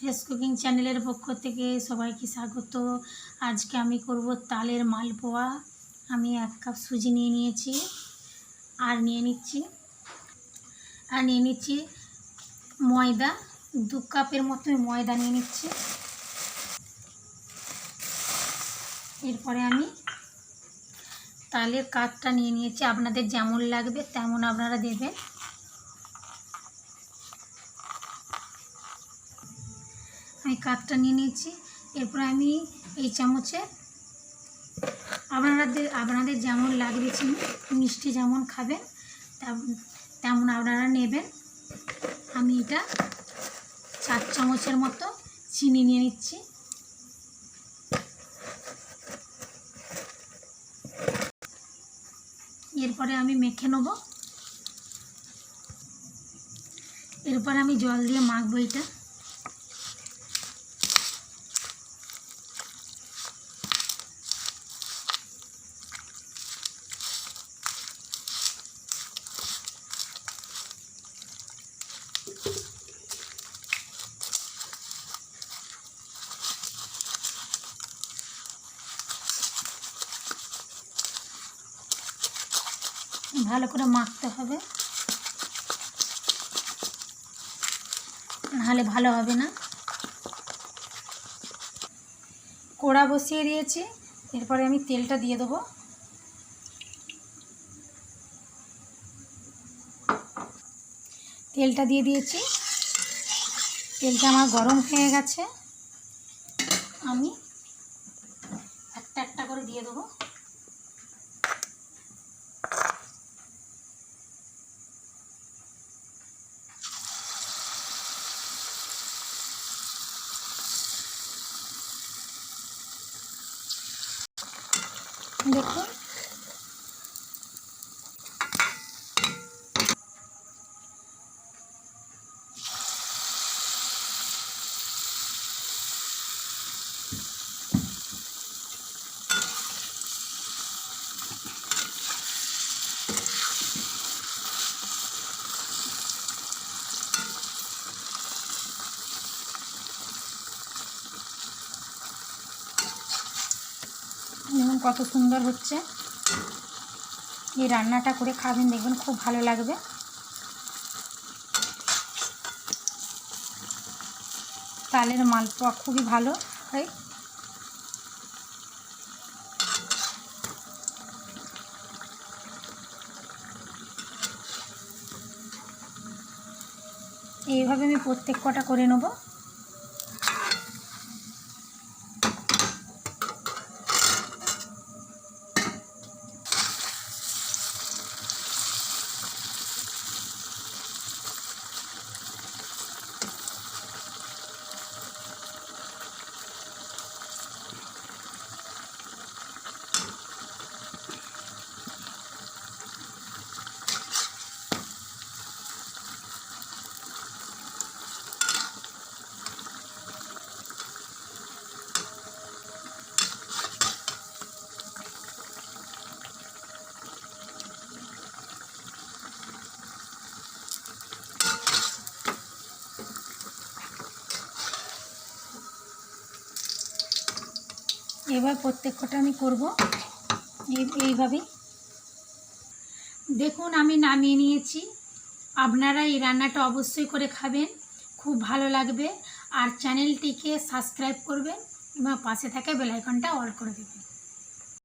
Fresh cooking চ্যানেলের পক্ষ থেকে সবাইকে স্বাগত। আজকে আমি করব তালের মালপোয়া। আমি 1 কাপ সুজি নিয়ে নিয়েছি আর নিয়ে নিচ্ছি ময়দা। 2 কাপের মতো ময়দা নিয়ে নিচ্ছি। এরপরে আমি তালের কাঠটা নিয়ে নিয়েছি, আপনাদের যেমন লাগবে তেমন আপনারা দেবেন। আমি কাঠটা নিয়ে নিয়েছি। এরপরে আমি এই চামচে আপনাদের যেমন লাগবে চিনি, মিষ্টি যেমন খাবেন তেমন আপনারা নেবেন। আমি এটা 4 চামচের মতো চিনি নিয়ে নিচ্ছি। এরপরে আমি মেখে নেব। এরপরে আমি জল দিয়ে মাখবো এটা। ভালো করে মাখতে হবে, নাহলে ভালো হবে না। কড়া বসিয়ে দিয়েছি। এরপরে আমি তেলটা দিয়ে দেবো। তেলটা দিয়ে দিয়েছি। তেলটা আমার গরম হয়ে গেছে। আমি একটা একটা করে দিয়ে দেবো। দেখুন, দেখুন কত সুন্দর হচ্ছে। এই রান্নাটা করে খাবেন, দেখবেন খুব ভালো লাগবে। তালের মালপোয়া খুবই ভালো হয়। এইভাবে আমি প্রত্যেক কটা করে নেব। এবার প্রত্যেক কটা আমি করব এইভাবেই। দেখুন আমি নামিয়ে নিয়েছি। আপনারা এই রান্নাটা অবশ্যই করে খাবেন, খুব ভালো লাগবে। আর চ্যানেলটিকে সাবস্ক্রাইব করবেন এবং পাশে থাকা বেল আইকনটা অল করে দেবেন।